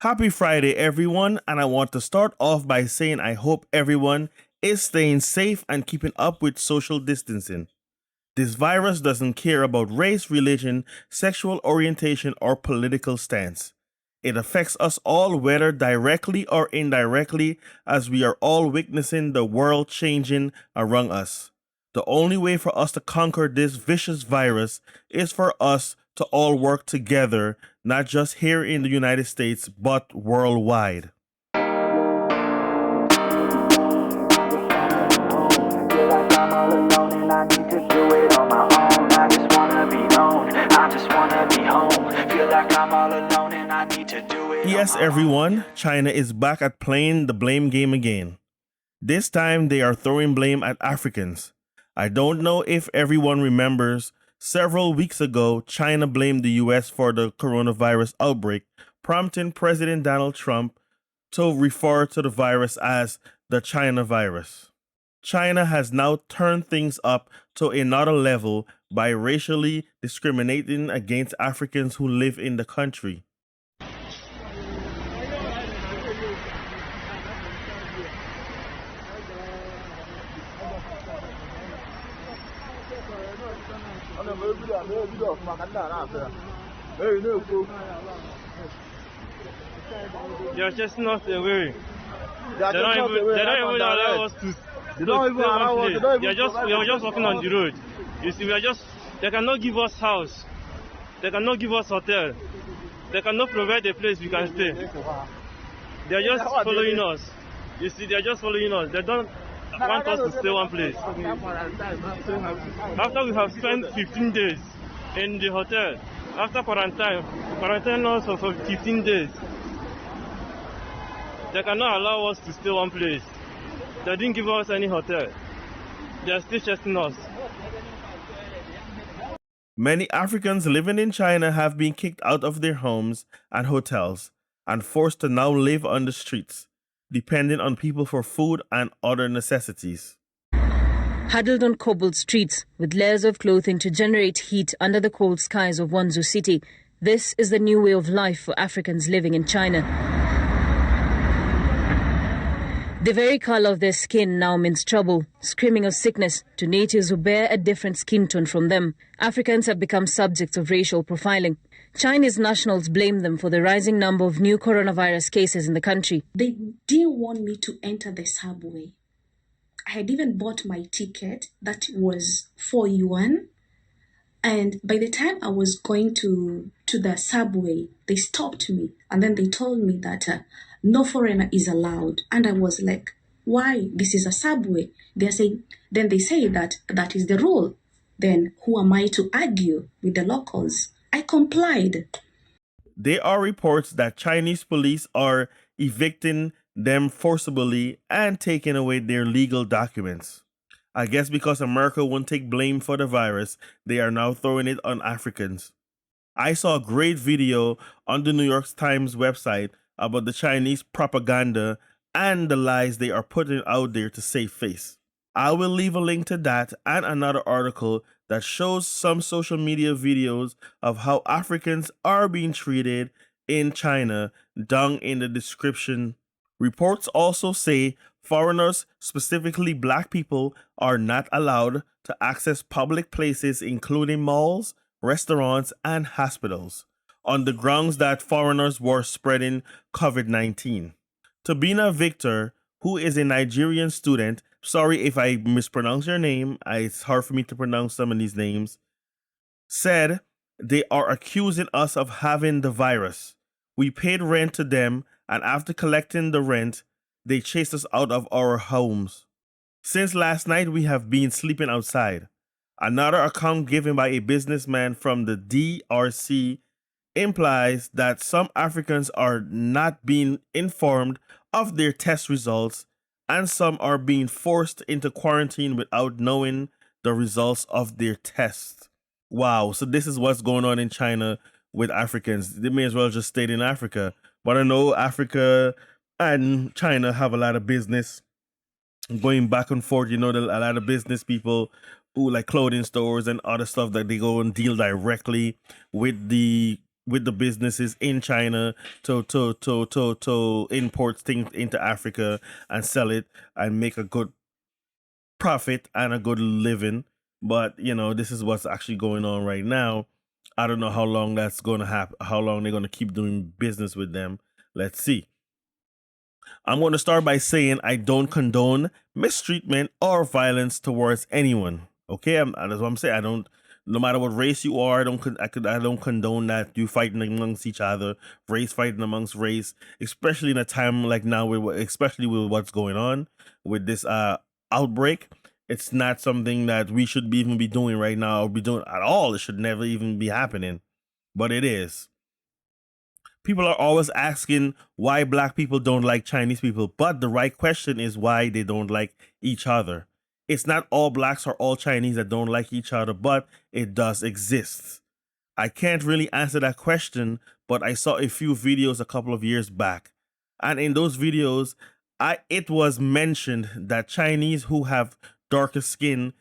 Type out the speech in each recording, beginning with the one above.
Happy Friday, everyone, and I want to start off by saying I hope everyone is staying safe and keeping up with social distancing. This virus doesn't care about race, religion, sexual orientation, or political stance. It affects us all, whether directly or indirectly, as we are all witnessing the world changing around us. The only way for us to conquer this vicious virus is for us to all work together, not just here in the United States, but worldwide. Yes, everyone, China is back at playing the blame game again. This time they are throwing blame at Africans. I don't know if everyone remembers, several weeks ago, China blamed the US for the coronavirus outbreak, prompting President Donald Trump to refer to the virus as the China virus. China has now turned things up to another level by racially discriminating against Africans who live in the country. They are chasing us away. They don't even allow us to. They don't even allow us. We are just walking on the road. You see, they cannot give us house. They cannot give us hotel. They cannot provide a place we can stay. They are just following us. You see, they are just following us. They don't want us to stay one place. After we have spent 15 days in the hotel, after quarantine us for 15 days, they cannot allow us to stay one place. They didn't give us any hotel. They are still chasing us. Many Africans living in China have been kicked out of their homes and hotels and forced to now live on the streets, depending on people for food and other necessities. Huddled on cobbled streets with layers of clothing to generate heat under the cold skies of Wanzhou city, this is the new way of life for Africans living in China. The very color of their skin now means trouble, screaming of sickness to natives who bear a different skin tone from them. Africans have become subjects of racial profiling. Chinese nationals blame them for the rising number of new coronavirus cases in the country. They didn't want me to enter the subway. I had even bought my ticket that was 4 yuan. And by the time I was going to the subway, they stopped me. And then they told me that no foreigner is allowed. And I was like, why? This is a subway. Then they say that that is the rule. Then who am I to argue with the locals? I complied. There are reports that Chinese police are evicting them forcibly and taking away their legal documents. I guess because America won't take blame for the virus, they are now throwing it on Africans. I saw a great video on the New York Times website about the Chinese propaganda and the lies they are putting out there to save face. I will leave a link to that and another article that shows some social media videos of how Africans are being treated in China down in the description. Reports also say foreigners, specifically black people, are not allowed to access public places including malls, restaurants, and hospitals on the grounds that foreigners were spreading COVID-19. Tabina Victor, who is a Nigerian student, sorry if I mispronounce your name, it's hard for me to pronounce some of these names, said they are accusing us of having the virus. We paid rent to them, and after collecting the rent, they chased us out of our homes. Since last night, we have been sleeping outside. Another account given by a businessman from the DRC implies that some Africans are not being informed of their test results, and some are being forced into quarantine without knowing the results of their tests. Wow, so this is what's going on in China with Africans. They may as well just stay in Africa. But I know Africa and China have a lot of business going back and forth. You know, a lot of business people who like clothing stores and other stuff that they go and deal directly with the with the businesses in China to import things into Africa and sell it and make a good profit and a good living. But this is what's actually going on right now. I don't know how long that's going to happen, how long they're going to keep doing business with them. Let's see. I'm going to start by saying I don't condone mistreatment or violence towards anyone. Okay, that's what I'm saying. I don't. No matter what race you are, I don't condone that you fighting amongst each other, race fighting amongst race, especially in a time like now, especially with what's going on with this outbreak. It's not something that we should even be doing right now or be doing at all. It should never even be happening, but it is. People are always asking why black people don't like Chinese people, but the right question is why they don't like each other. It's not all blacks or all Chinese that don't like each other, but it does exist. I can't really answer that question, but I saw a few videos a couple of years back. And in those videos, it was mentioned that Chinese who have darker skin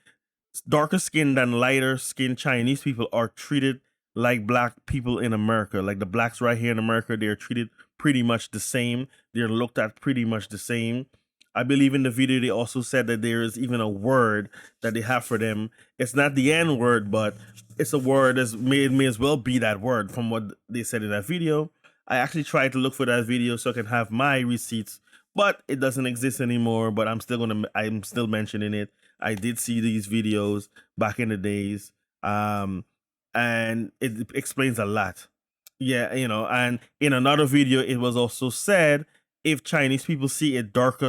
than lighter skinned Chinese people are treated like black people in America. Like the blacks right here in America, they're treated pretty much the same. They're looked at pretty much the same. I believe in the video they also said that there is even a word that they have for them. It's not the N word, but it's a word it may as well be that word from what they said in that video. I actually tried to look for that video so I can have my receipts, but it doesn't exist anymore. But I'm still mentioning it. I did see these videos back in the days, and it explains a lot. Yeah, and in another video, it was also said if Chinese people see a dark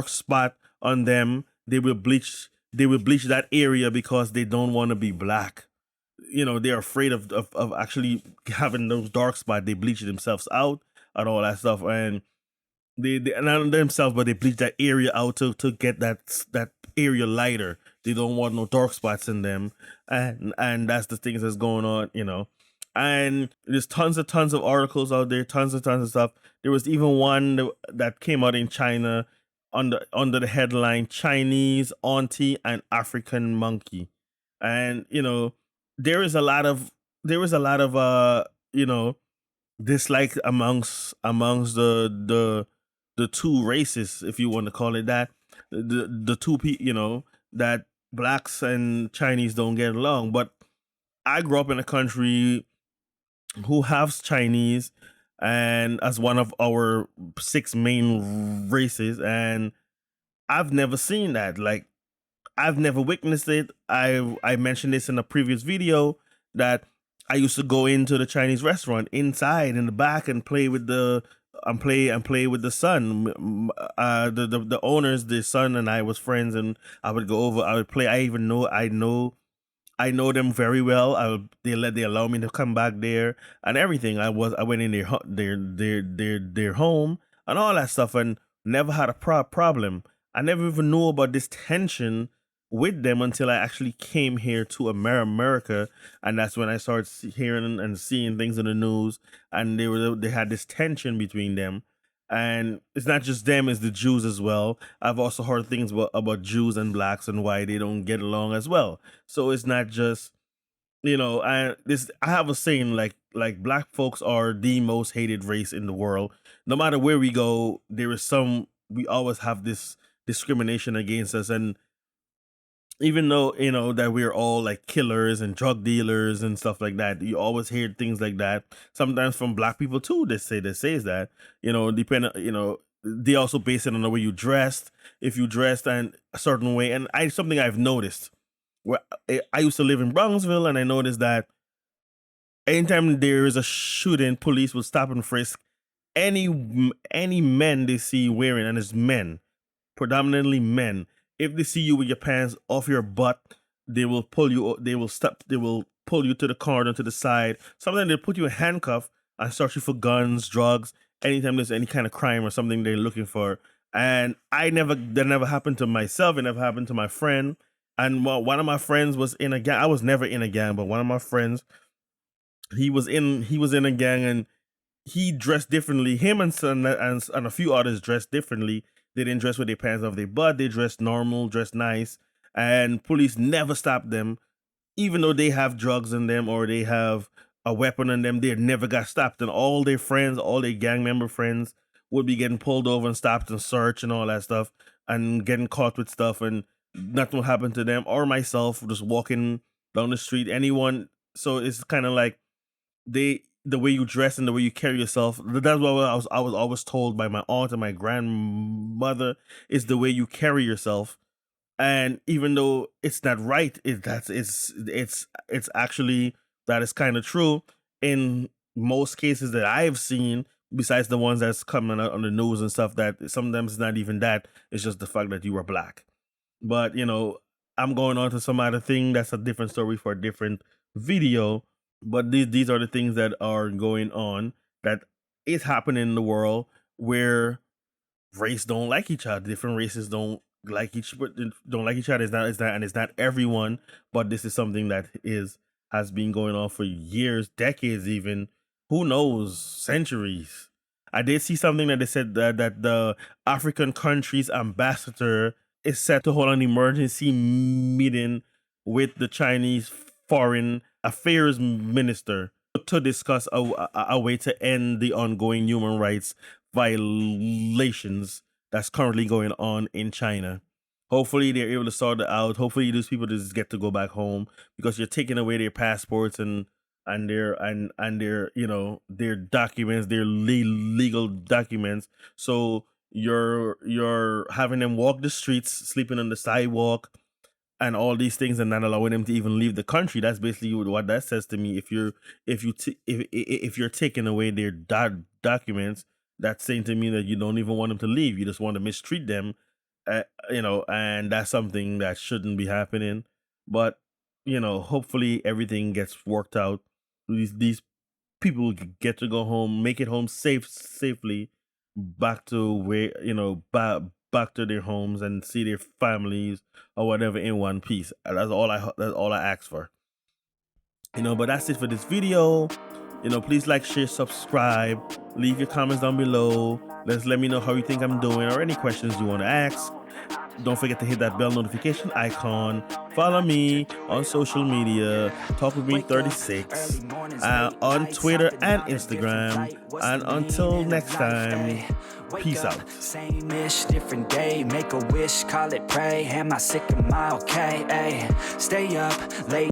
spot on them, they will bleach that area because they don't want to be black. They're afraid of actually having those dark spots. They bleach themselves out and all that stuff, and they not themselves, but they bleach that area out to get that area lighter. They don't want no dark spots in them, and that's the things that's going on. And there's tons of articles out there, tons of stuff. There was even one that came out in China under the headline "Chinese Auntie and African Monkey," and there is a lot of dislike amongst the two races, if you want to call it that. The two people, that blacks and Chinese don't get along. But I grew up in a country who has Chinese and as one of our 6 main races, and I've never seen that. Like, I've never witnessed it. I mentioned this in a previous video that I used to go into the Chinese restaurant inside in the back and play with the play with the son. The owners, the son and I was friends, and I would go over. I would play. I know them very well. They allow me to come back there and everything. I went in their home and all that stuff and never had a problem. I never even knew about this tension with them until I actually came here to America, and that's when I started hearing and seeing things in the news, and they had this tension between them. And it's not just them, it's the Jews as well. I've also heard things about Jews and blacks and why they don't get along as well. So it's not just, I have a saying like black folks are the most hated race in the world. No matter where we go, we always have this discrimination against us. And even though that we're all like killers and drug dealers and stuff like that, you always hear things like that sometimes from black people too. They says that depending, they also base it on the way you dressed. If you dressed in a certain way, and something I've noticed where I used to live in Brownsville, and I noticed that anytime there is a shooting, police will stop and frisk any men they see wearing, and it's men, predominantly men. If they see you with your pants off your butt, they will pull you. They will stop. They will pull you to the corner, to the side. Sometimes they put you in handcuff and search you for guns, drugs. Anytime there's any kind of crime or something they're looking for. And that never happened to myself. It never happened to my friend. And one of my friends was in a gang. I was never in a gang, but one of my friends, he was in a gang, and he dressed differently. Him and a few others dressed differently. They didn't dress with their pants off their butt. They dressed normal, dressed nice. And police never stopped them, even though they have drugs in them or they have a weapon on them, they never got stopped, and all their friends, all their gang member friends, would be getting pulled over and stopped and searched and all that stuff, and getting caught with stuff, and nothing will happen to them or myself just walking down the street. Anyone, so it's kind of like the way you dress and the way you carry yourself. That's what I was always told by my aunt and my grandmother, is the way you carry yourself. And even though it's not right, it's actually, that is kind of true in most cases that I've seen. Besides the ones that's coming out on the news and stuff, that sometimes it's not even that. It's just the fact that you were black. But I'm going on to some other thing. That's a different story for a different video. But these are the things that are going on, that is happening in the world, where race don't like each other. Different races don't like each other. It's not everyone, but this is something that has been going on for years, decades, even, who knows, centuries. I did see something that they said that the African country's ambassador is set to hold an emergency meeting with the Chinese foreign affairs minister to discuss a way to end the ongoing human rights violations that's currently going on in China. Hopefully they're able to sort it out. Hopefully these people just get to go back home, because you're taking away their passports and their their documents, their legal documents. So you're having them walk the streets, sleeping on the sidewalk, and all these things, and not allowing them to even leave the country. That's basically what that says to me. If you're taking away their documents, that's saying to me that you don't even want them to leave. You just want to mistreat them, and that's something that shouldn't be happening. But hopefully everything gets worked out. These people get to go home, make it home safely, back to where back to their homes, and see their families or whatever in one piece. That's all I ask for. But that's it for this video. Please like, share, subscribe, leave your comments down below. Let me know how you think I'm doing, or any questions you want to ask. Don't forget to hit that bell notification icon. Follow me on social media, Talk With Me 36, on Twitter and Instagram. And until next time, peace out. Same-ish, different day. Make a wish, call it pray. Am I sick? Am I okay? Ay, stay up late.